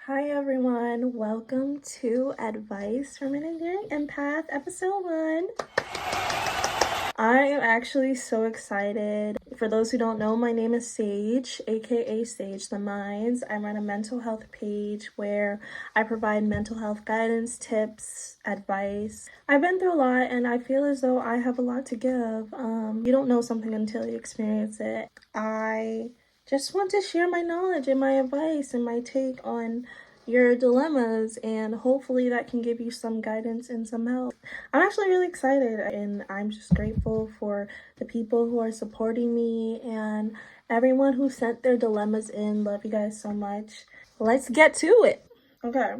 Hi everyone, welcome to Advice from an Endearing Empath, Episode 1. I am actually so excited. For those who don't know, my name is Sage, aka SageTheMinds. I run a mental health page where I provide mental health guidance, tips, advice. I've been through a lot and I feel as though I have a lot to give. You don't know something until you experience it. I just want to share my knowledge and my advice and my take on your dilemmas, and hopefully that can give you some guidance and some help. I'm actually really excited, and I'm just grateful for the people who are supporting me and everyone who sent their dilemmas in. Love you guys so much. Let's get to it. Okay.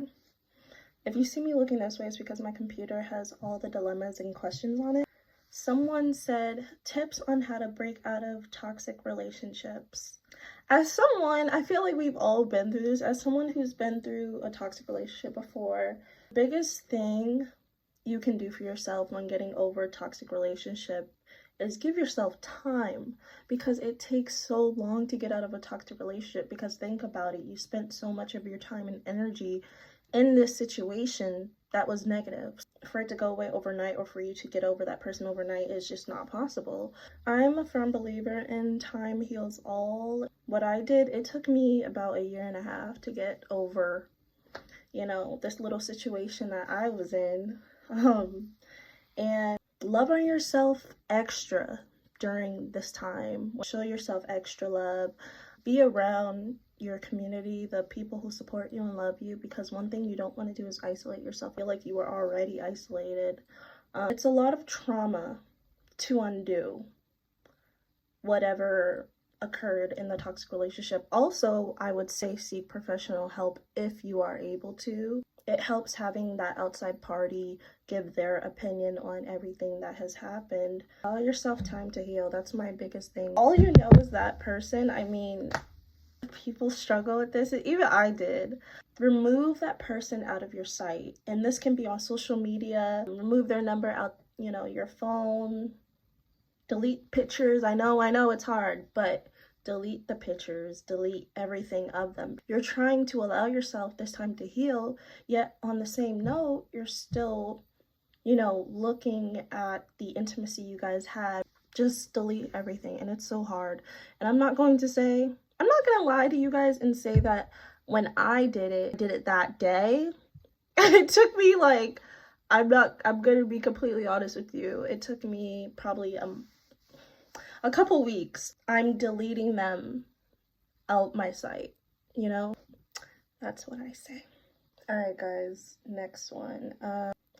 If you see me looking this way, it's because my computer has all the dilemmas and questions on it. Someone said, tips on how to break out of toxic relationships. As someone, I feel like we've all been through this. As someone who's been through a toxic relationship before, the biggest thing you can do for yourself when getting over a toxic relationship is give yourself time, because it takes so long to get out of a toxic relationship. Because think about it, you spent so much of your time and energy in this situation that was negative. For it to go away overnight, or for you to get over that person overnight, is just not possible. I'm a firm believer in time heals all. What I did, it took me about 1.5 years to get over, this little situation that I was in. And love on yourself extra during this time. Show yourself extra love. Be around your community, the people who support you and love you, because one thing you don't want to do is isolate yourself. Feel like you are already isolated. It's a lot of trauma to undo whatever occurred in the toxic relationship. Also, I would say seek professional help if you are able to. It helps having that outside party give their opinion on everything that has happened. Allow yourself time to heal. That's my biggest thing. All you know is that person. I mean, people struggle with this, even I did. Remove that person out of your sight, and this can be on social media. Remove their number out, your phone. Delete pictures. I know it's hard, but delete the pictures, delete everything of them. You're trying to allow yourself this time to heal, yet on the same note, you're still, looking at the intimacy you guys had. Just delete everything, and it's so hard. And I'm not going to lie to you guys and say that when I did it that day. It took me I'm gonna be completely honest with you. It took me probably a couple weeks. I'm deleting them out my sight, That's what I say. All right, guys, next one.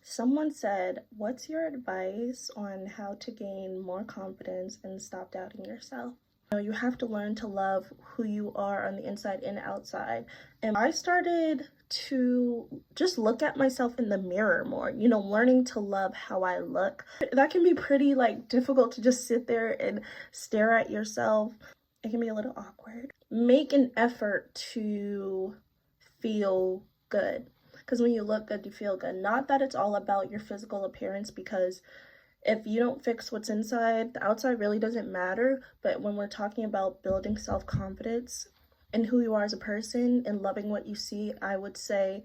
Someone said, what's your advice on how to gain more confidence and stop doubting yourself? You have to learn to love who you are on the inside and outside. And I started to just look at myself in the mirror more, learning to love how I look. That can be pretty difficult to just sit there and stare at yourself. It can be a little awkward. Make an effort to feel good, because when you look good, you feel good. Not that it's all about your physical appearance, because if you don't fix what's inside, the outside really doesn't matter. But when we're talking about building self-confidence and who you are as a person and loving what you see, I would say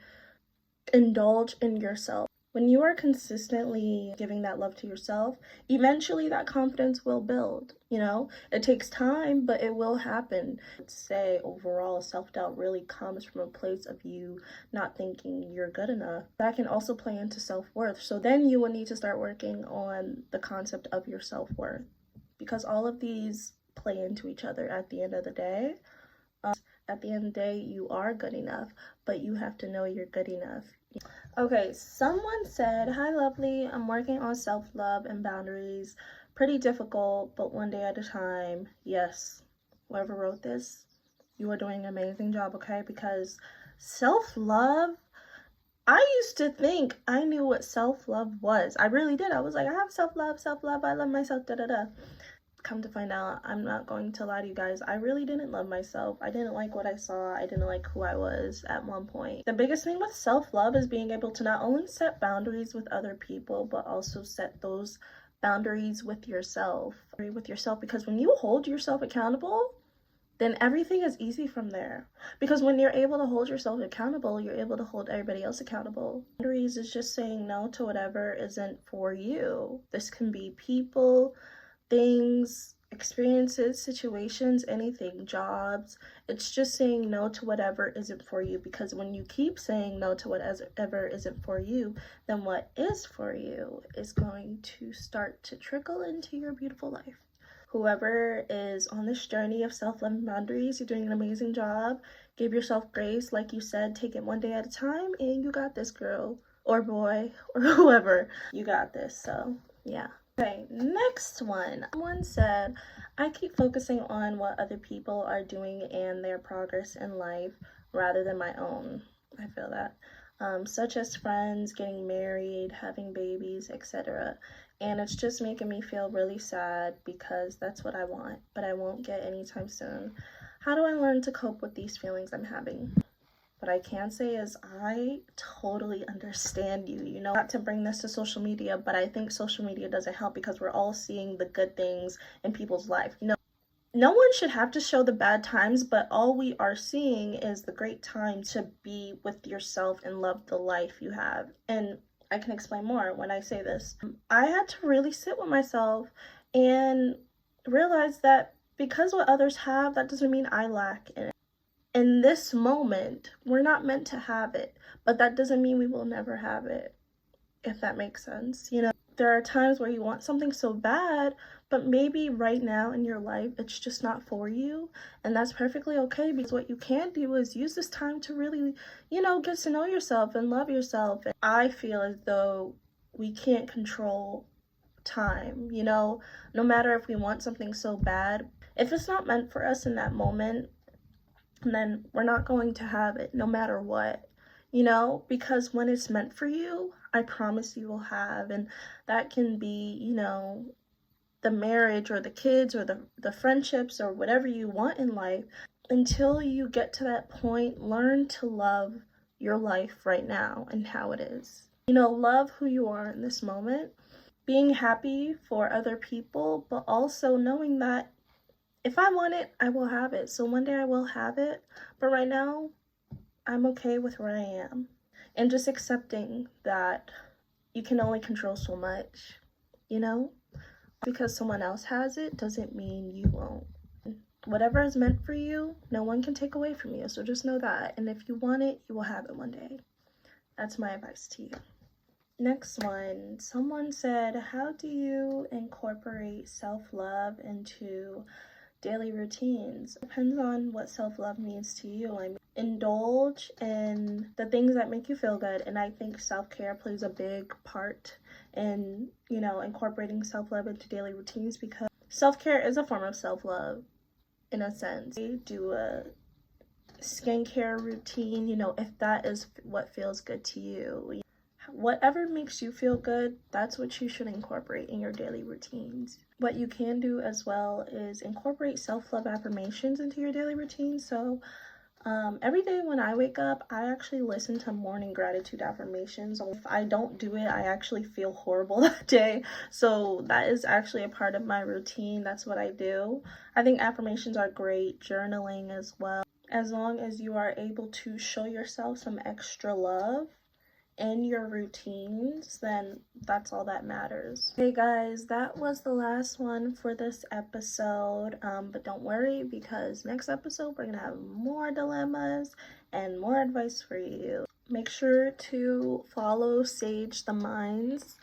indulge in yourself. When you are consistently giving that love to yourself, eventually that confidence will build. It takes time, but it will happen. I'd say overall, self-doubt really comes from a place of you not thinking you're good enough. That can also play into self-worth. So then you will need to start working on the concept of your self-worth, because all of these play into each other at the end of the day. At the end of the day, you are good enough, but you have to know you're good enough. Okay, someone said, hi lovely, I'm working on self-love and boundaries. Pretty difficult, but one day at a time. Yes, whoever wrote this, you are doing an amazing job, okay? Because self-love, I used to think I knew what self-love was. I really did. I was like, I have self-love, I love myself, da-da-da. Come to find out, I'm not going to lie to you guys, I really didn't love myself. I didn't like what I saw. I didn't like who I was at one point. The biggest thing with self-love is being able to not only set boundaries with other people, but also set those boundaries with yourself. Because when you hold yourself accountable, then everything is easy from there. Because when you're able to hold yourself accountable, you're able to hold everybody else accountable. Boundaries is just saying no to whatever isn't for you. This can be people, things, experiences, situations, anything, jobs. It's just saying no to whatever isn't for you, because when you keep saying no to whatever isn't for you, then what is for you is going to start to trickle into your beautiful life. Whoever is on this journey of self-love and boundaries, you're doing an amazing job. Give yourself grace. Like you said, take it one day at a time, and you got this, girl or boy or whoever. You got this. So yeah. Okay, next one. Someone said, I keep focusing on what other people are doing and their progress in life rather than my own. I feel that. Such as friends, getting married, having babies, etc. And it's just making me feel really sad because that's what I want, but I won't get anytime soon. How do I learn to cope with these feelings I'm having? What I can say is I totally understand you. You know, not to bring this to social media, but I think social media doesn't help because we're all seeing the good things in people's life. You know, no one should have to show the bad times, but all we are seeing is the great time to be with yourself and love the life you have. And I can explain more when I say this. I had to really sit with myself and realize that because what others have, that doesn't mean I lack in it. In this moment, we're not meant to have it, but that doesn't mean we will never have it, if that makes sense. You know, there are times where you want something so bad, but maybe right now in your life, it's just not for you. And that's perfectly okay, because what you can do is use this time to really, you know, get to know yourself and love yourself. And I feel as though we can't control time, you know, no matter if we want something so bad. If it's not meant for us in that moment, then we're not going to have it no matter what, you know, because when it's meant for you, I promise you will have. And that can be, you know, the marriage or the kids or the friendships or whatever you want in life. Until you get to that point, learn to love your life right now and how it is. You know, love who you are in this moment, being happy for other people, but also knowing that if I want it, I will have it. So one day I will have it, but right now I'm okay with where I am. And just accepting that you can only control so much, you know? Because someone else has it doesn't mean you won't. Whatever is meant for you, no one can take away from you. So just know that. And if you want it, you will have it one day. That's my advice to you. Next one. Someone said, how do you incorporate self-love into daily routines? Depends on what self-love means to you. I mean, indulge in the things that make you feel good, and I think self-care plays a big part in, you know, incorporating self-love into daily routines, because self-care is a form of self-love in a sense. You do a skincare routine, you know, if that is what feels good to you. Whatever makes you feel good, that's what you should incorporate in your daily routines. What you can do as well is incorporate self-love affirmations into your daily routine. So every day when I wake up, I actually listen to morning gratitude affirmations. If I don't do it, I actually feel horrible that day. So that is actually a part of my routine. That's what I do. I think affirmations are great. Journaling as well. As long as you are able to show yourself some extra love in your routines, then that's all that matters. Hey guys, that was the last one for this episode, but don't worry, because next episode we're gonna have more dilemmas and more advice for you. Make sure to follow SageTheMinds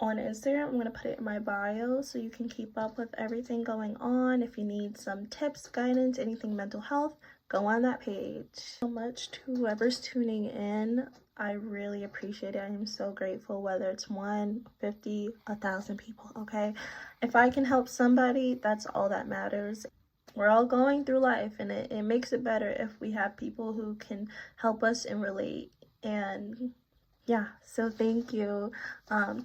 on Instagram. I'm gonna put it in my bio so you can keep up with everything going on. If you need some tips, guidance, anything mental health, go on that page. So much to whoever's tuning in. I really appreciate it. I am so grateful, whether it's 1, 50, 1,000 people, okay? If I can help somebody, that's all that matters. We're all going through life, and it makes it better if we have people who can help us and relate. And yeah, so thank you.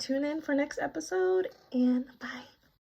Tune in for next episode, and bye.